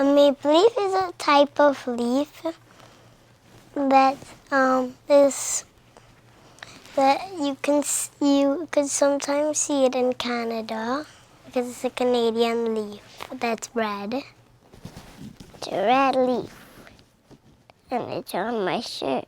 A maple leaf is a type of leaf that is that you could sometimes see it in Canada because it's a Canadian leaf that's red. It's a red leaf, and it's on my shirt.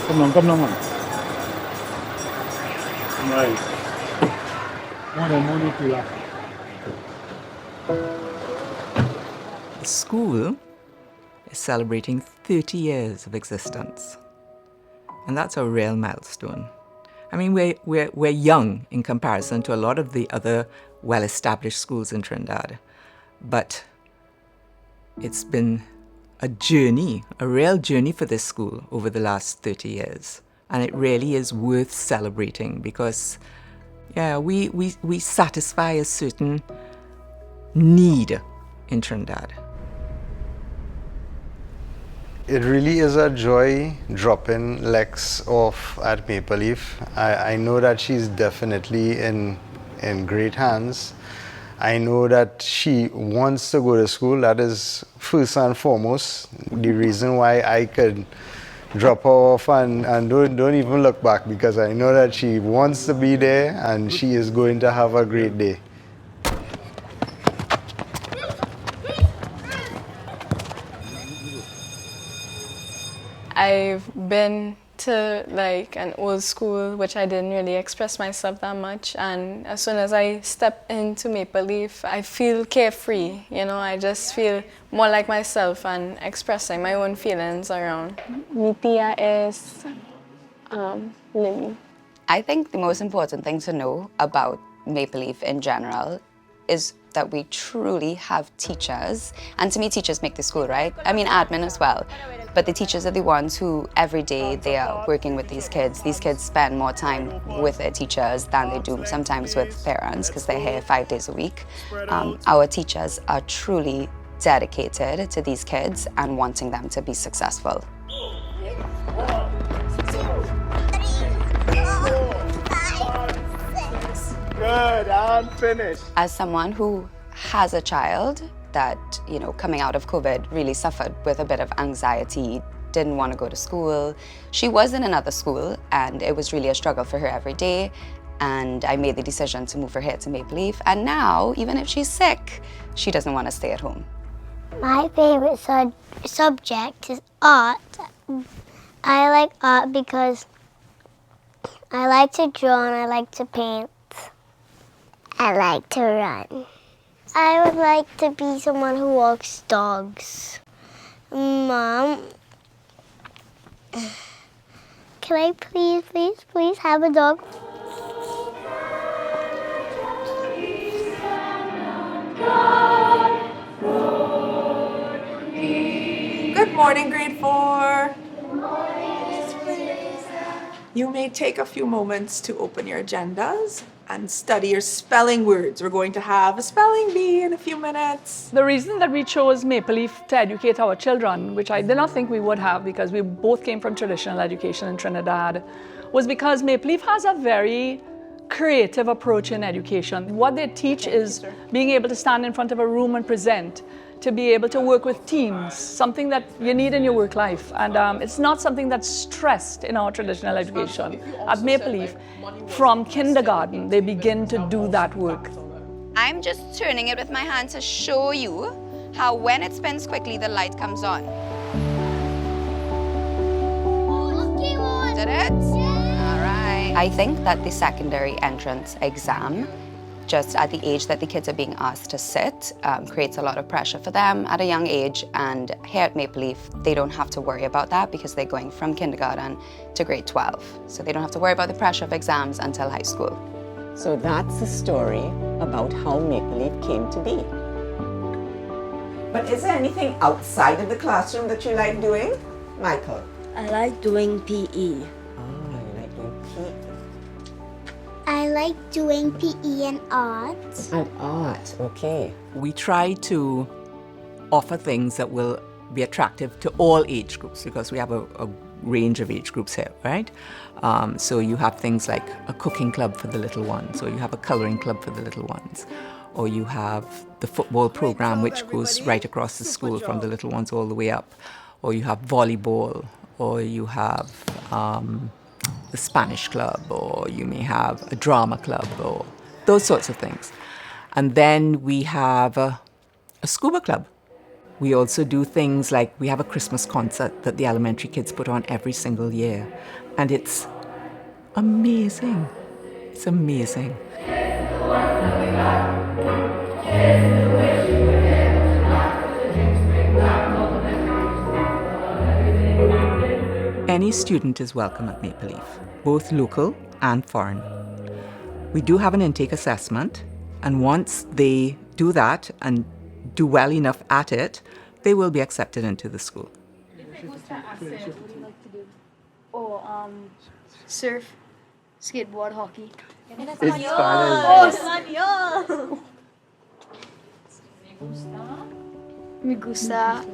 Come on. Right. The school is celebrating 30 years of existence. And that's a real milestone. I mean, we're young in comparison to a lot of the other well-established schools in Trinidad. But it's been a journey, a real journey for this school over the last 30 years. And it really is worth celebrating because, yeah, we satisfy a certain need in Trinidad. It really is a joy dropping Lex off at Maple Leaf. I know that she's definitely in great hands. I know that she wants to go to school. That is first and foremost the reason why I could drop her off and don't even look back, because I know that she wants to be there and she is going to have a great day. I've been to like an old school, which I didn't really express myself that much, and as soon as I step into Maple Leaf, I feel carefree, you know, I just feel more like myself and expressing my own feelings around. Mi tia is Lily. I think the most important thing to know about Maple Leaf in general is that we truly have teachers, and to me teachers make the school, right? I mean admin as well, but the teachers are the ones who every day they are working with these kids. These kids spend more time with their teachers than they do sometimes with parents because they're here 5 days a week. Our teachers are truly dedicated to these kids and wanting them to be successful. Good, and finish. As someone who has a child that, you know, coming out of COVID really suffered with a bit of anxiety, didn't want to go to school. She was in another school and it was really a struggle for her every day. And I made the decision to move her here to Maple Leaf. And now, even if she's sick, she doesn't want to stay at home. My favorite subject is art. I like art because I like to draw and I like to paint. I like to run. I would like to be someone who walks dogs. Mom, can I please have a dog? Good morning, grade 4. Good morning, Miss Teresa. You may take a few moments to open your agendas and study your spelling words. We're going to have a spelling bee in a few minutes. The reason that we chose Maple Leaf to educate our children, which I did not think we would have because we both came from traditional education in Trinidad, was because Maple Leaf has a very creative approach in education. What they teach is being able to stand in front of a room and present, to be able to work with teams, something that you need in your work life. And it's not something that's stressed in our traditional education. At Maple Leaf, from kindergarten, they begin to do that work. I'm just turning it with my hand to show you how when it spins quickly, the light comes on. Did it? All right. I think that the secondary entrance exam, just at the age that the kids are being asked to sit, creates a lot of pressure for them at a young age. And here at Maple Leaf, they don't have to worry about that because they're going from kindergarten to grade 12. So they don't have to worry about the pressure of exams until high school. So that's the story about how Maple Leaf came to be. But is there anything outside of the classroom that you like doing? Michael? I like doing PE. Oh, you like doing PE. I like doing PE and art. And art, okay. We try to offer things that will be attractive to all age groups because we have a range of age groups here, right? So you have things like a cooking club for the little ones, or you have a coloring club for the little ones, or you have the football program which goes right across the school from the little ones all the way up, or you have volleyball, or you have the Spanish club, or you may have a drama club, or those sorts of things. And then we have a scuba club. We also do things like we have a Christmas concert that the elementary kids put on every single year. And it's amazing. It's amazing. Any student is welcome at Maple Leaf, both local and foreign. We do have an intake assessment, and once they do that and do well enough at it, they will be accepted into the school. Surf, skateboard, hockey. Me gusta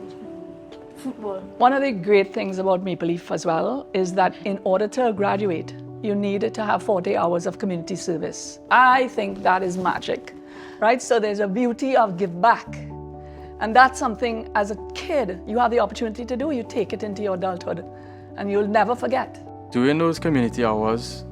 football. One of the great things about Maple Leaf as well is that in order to graduate, you need to have 40 hours of community service. I think that is magic, right? So there's a beauty of give back. And that's something, as a kid, you have the opportunity to do. You take it into your adulthood, and you'll never forget. Doing those community hours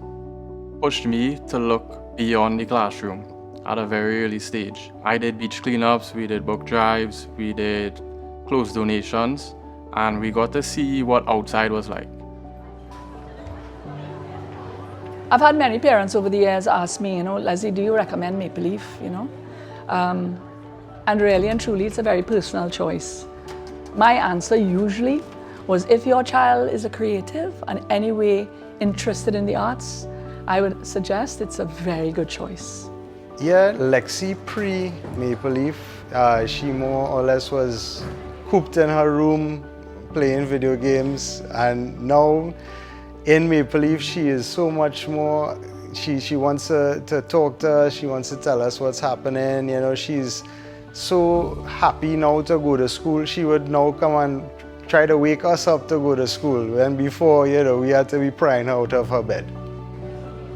pushed me to look beyond the classroom at a very early stage. I did beach cleanups, we did book drives, we did clothes donations, and we got to see what outside was like. I've had many parents over the years ask me, Leslie, do you recommend Maple Leaf, And really and truly, it's a very personal choice. My answer usually was if your child is a creative and any way interested in the arts, I would suggest it's a very good choice. Yeah, Lexi pre-Maple Leaf, she more or less was cooped in her room playing video games, and now in Maple Leaf she is so much more, she wants to talk to us, she wants to tell us what's happening, she's so happy now to go to school. She would now come and try to wake us up to go to school, when before, we had to be prying her out of her bed.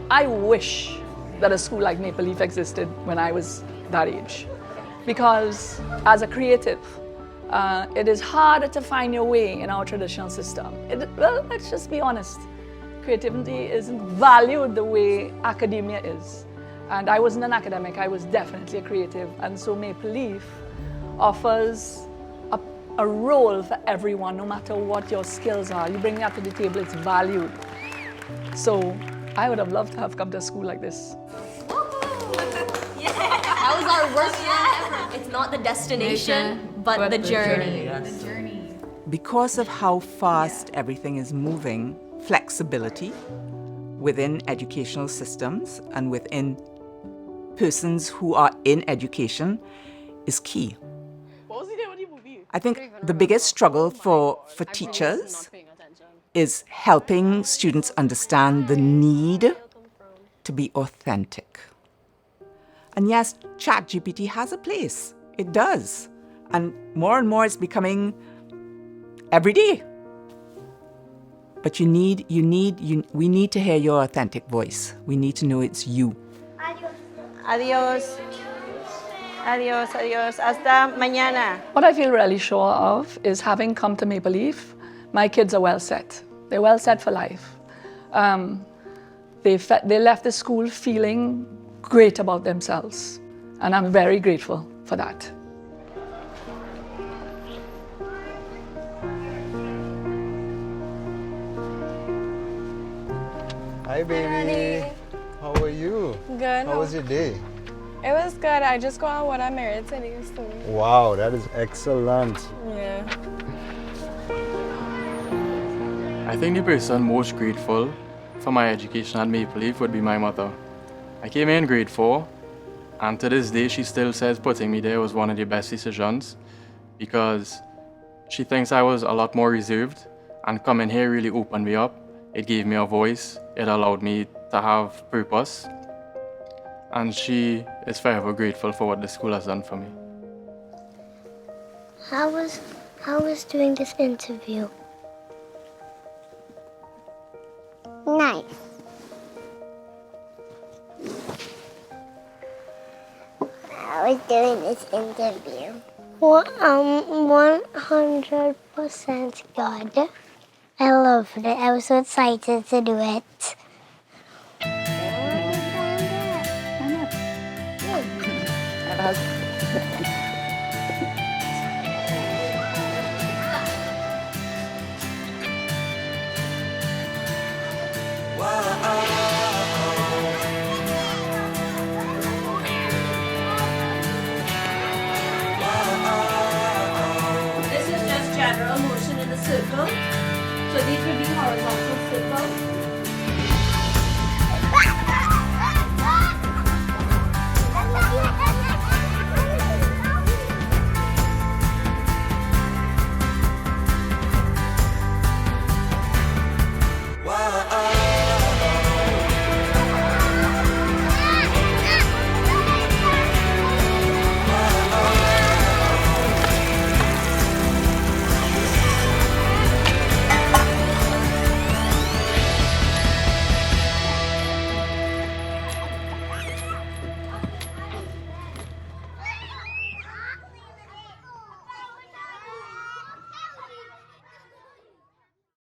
I wish that a school like Maple Leaf existed when I was that age. Because as a creative, it is harder to find your way in our traditional system. Well, let's just be honest. Creativity isn't valued the way academia is. And I wasn't an academic, I was definitely a creative. And so Maple Leaf offers a role for everyone, no matter what your skills are. You bring that to the table, it's valued. So I would have loved to have come to a school like this. That was our worst year ever. It's not the destination, but the journey. The journey. Because of how fast everything is moving, flexibility within educational systems and within persons who are in education is key. I think the biggest struggle for teachers is helping students understand the need to be authentic. And yes, ChatGPT has a place. It does. And more it's becoming every day. But we need to hear your authentic voice. We need to know it's you. Adios. Adios, adios. Hasta mañana. What I feel really sure of is having come to Maple Leaf, my kids are well set. They're well set for life. They left the school feeling great about themselves. And I'm very grateful for that. Hi, baby. How are you? Good. How was your day? It was good. I just got what I'm married to these two. Wow, that is excellent. Yeah. I think the person most grateful for my education at Maple Leaf would be my mother. I came in grade 4, and to this day she still says putting me there was one of the best decisions because she thinks I was a lot more reserved, and coming here really opened me up. It gave me a voice, it allowed me to have purpose, and she is forever grateful for what the school has done for me. How How was doing this interview? Nice. I was doing this interview. Well, 100% good. I loved it. I was so excited to do it. This is just general motion in the circle. So these would be horizontal circles.